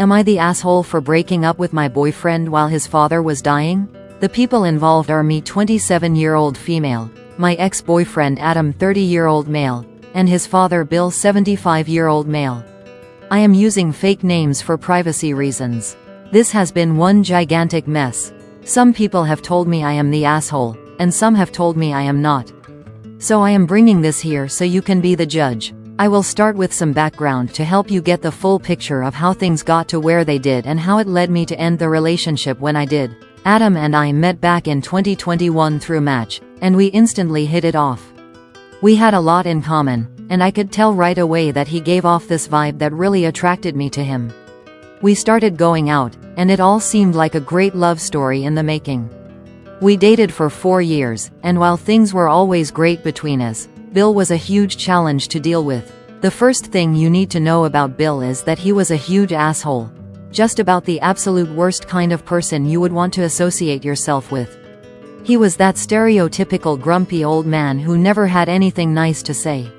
Am I the asshole for breaking up with my boyfriend while his father was dying? The people involved are me, 27-year-old female, my ex-boyfriend Adam, 30-year-old male, and his father Bill, 75-year-old male. I am using fake names for privacy reasons. This has been one gigantic mess. Some people have told me I am the asshole, and some have told me I am not. So I am bringing this here so you can be the judge. I will start with some background to help you get the full picture of how things got to where they did and how it led me to end the relationship when I did. Adam and I met back in 2021 through Match, and we instantly hit it off. We had a lot in common, and I could tell right away that he gave off this vibe that really attracted me to him. We started going out, and it all seemed like a great love story in the making. We dated for 4 years, and while things were always great between us, Bill was a huge challenge to deal with. The first thing you need to know about Bill is that he was a huge asshole. Just about the absolute worst kind of person you would want to associate yourself with. He was that stereotypical grumpy old man who never had anything nice to say.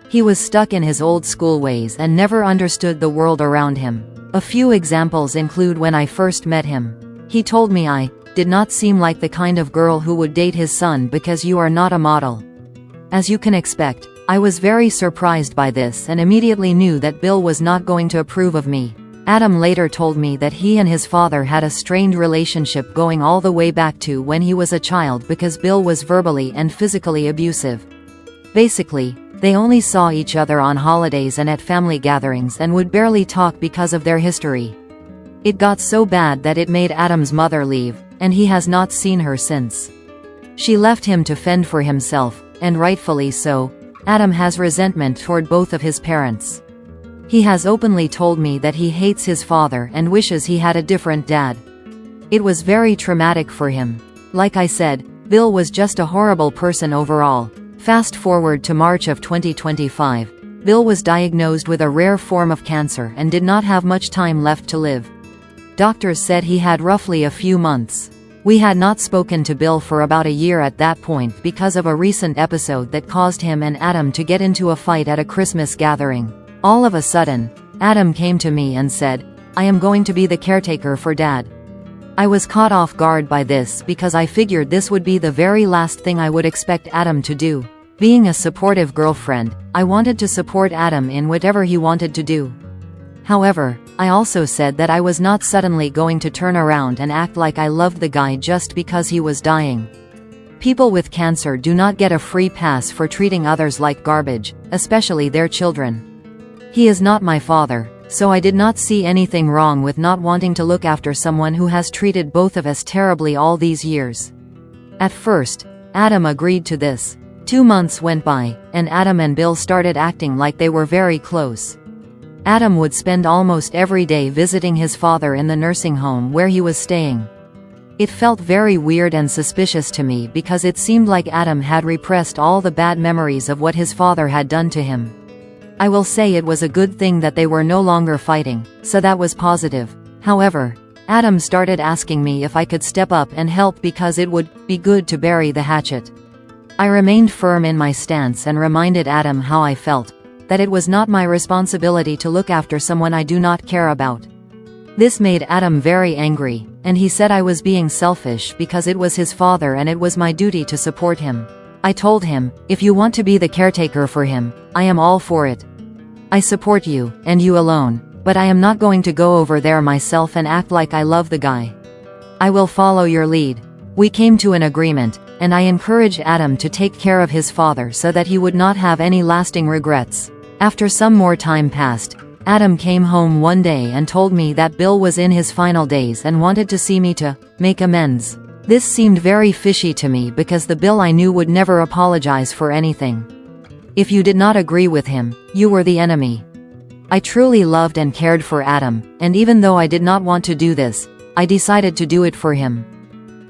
He was stuck in his old school ways and never understood the world around him. A few examples include when I first met him. He told me I did not seem like the kind of girl who would date his son because you are not a model. As you can expect, I was very surprised by this and immediately knew that Bill was not going to approve of me. Adam later told me that he and his father had a strained relationship going all the way back to when he was a child because Bill was verbally and physically abusive. Basically, they only saw each other on holidays and at family gatherings and would barely talk because of their history. It got so bad that it made Adam's mother leave, and he has not seen her since. She left him to fend for himself, and rightfully so. Adam has resentment toward both of his parents. He has openly told me that he hates his father and wishes he had a different dad. It was very traumatic for him. Like I said, Bill was just a horrible person overall. Fast forward to March of 2025. Bill was diagnosed with a rare form of cancer and did not have much time left to live. Doctors said he had roughly a few months. We had not spoken to Bill for about a year at that point because of a recent episode that caused him and Adam to get into a fight at a Christmas gathering. All of a sudden, Adam came to me and said, "I am going to be the caretaker for Dad." I was caught off guard by this because I figured this would be the very last thing I would expect Adam to do. Being a supportive girlfriend, I wanted to support Adam in whatever he wanted to do. However, I also said that I was not suddenly going to turn around and act like I loved the guy just because he was dying. People with cancer do not get a free pass for treating others like garbage, especially their children. He is not my father, so I did not see anything wrong with not wanting to look after someone who has treated both of us terribly all these years. At first, Adam agreed to this. 2 months went by, and Adam and Bill started acting like they were very close. Adam would spend almost every day visiting his father in the nursing home where he was staying. It felt very weird and suspicious to me because it seemed like Adam had repressed all the bad memories of what his father had done to him. I will say it was a good thing that they were no longer fighting, so that was positive. However, Adam started asking me if I could step up and help because it would be good to bury the hatchet. I remained firm in my stance and reminded Adam how I felt, that it was not my responsibility to look after someone I do not care about. This made Adam very angry, and he said I was being selfish because it was his father and it was my duty to support him. I told him, if you want to be the caretaker for him, I am all for it. I support you, and you alone, but I am not going to go over there myself and act like I love the guy. I will follow your lead. We came to an agreement, and I encouraged Adam to take care of his father so that he would not have any lasting regrets. After some more time passed, Adam came home one day and told me that Bill was in his final days and wanted to see me to make amends. This seemed very fishy to me because the Bill I knew would never apologize for anything. If you did not agree with him, you were the enemy. I truly loved and cared for Adam, and even though I did not want to do this, I decided to do it for him.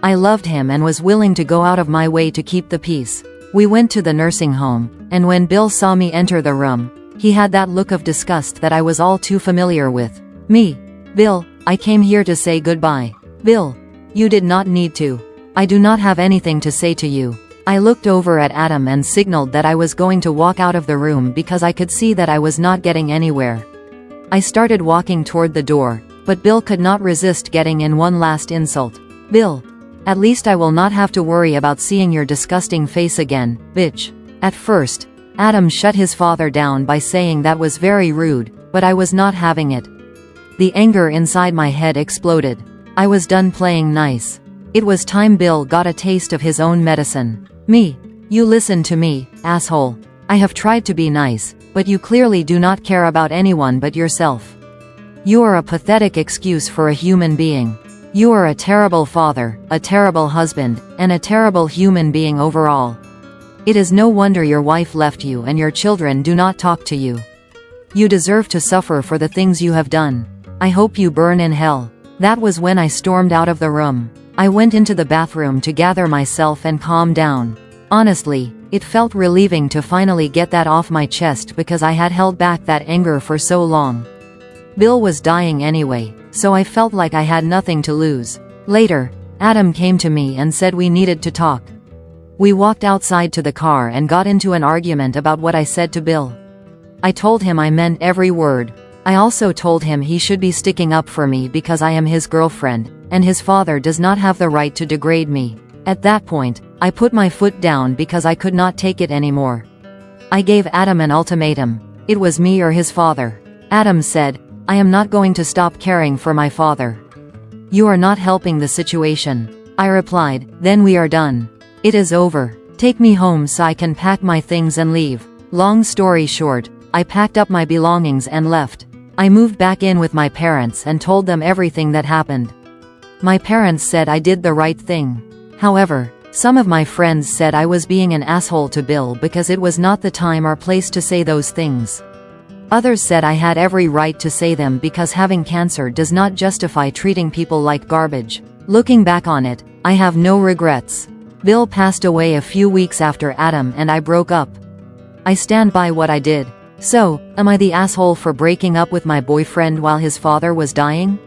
I loved him and was willing to go out of my way to keep the peace. We went to the nursing home, and when Bill saw me enter the room, he had that look of disgust that I was all too familiar with. Me, Bill, I came here to say goodbye. Bill, you did not need to. I do not have anything to say to you. I looked over at Adam and signaled that I was going to walk out of the room because I could see that I was not getting anywhere. I started walking toward the door, But Bill could not resist getting in one last insult. "Bill, at least I will not have to worry about seeing your disgusting face again, bitch." At first, Adam shut his father down by saying that was very rude, but I was not having it. The anger inside my head exploded. I was done playing nice. It was time Bill got a taste of his own medicine. "Me. You listen to me, asshole. I have tried to be nice, but you clearly do not care about anyone but yourself. You are a pathetic excuse for a human being. You are a terrible father, a terrible husband, and a terrible human being overall. It is no wonder your wife left you and your children do not talk to you. You deserve to suffer for the things you have done. I hope you burn in hell." That was when I stormed out of the room. I went into the bathroom to gather myself and calm down. Honestly, it felt relieving to finally get that off my chest because I had held back that anger for so long. Bill was dying anyway, so I felt like I had nothing to lose. Later, Adam came to me and said we needed to talk. We walked outside to the car and got into an argument about what I said to Bill. I told him I meant every word. I also told him he should be sticking up for me because I am his girlfriend, and his father does not have the right to degrade me. At that point, I put my foot down because I could not take it anymore. I gave Adam an ultimatum. It was me or his father. Adam said, "I am not going to stop caring for my father." "You are not helping the situation." I replied, "Then we are done. It is over. Take me home so I can pack my things and leave." Long story short, I packed up my belongings and left. I moved back in with my parents and told them everything that happened. My parents said I did the right thing. However, some of my friends said I was being an asshole to Bill because it was not the time or place to say those things. Others said I had every right to say them because having cancer does not justify treating people like garbage. Looking back on it, I have no regrets. Bill passed away a few weeks after Adam and I broke up. I stand by what I did. So, am I the asshole for breaking up with my boyfriend while his father was dying?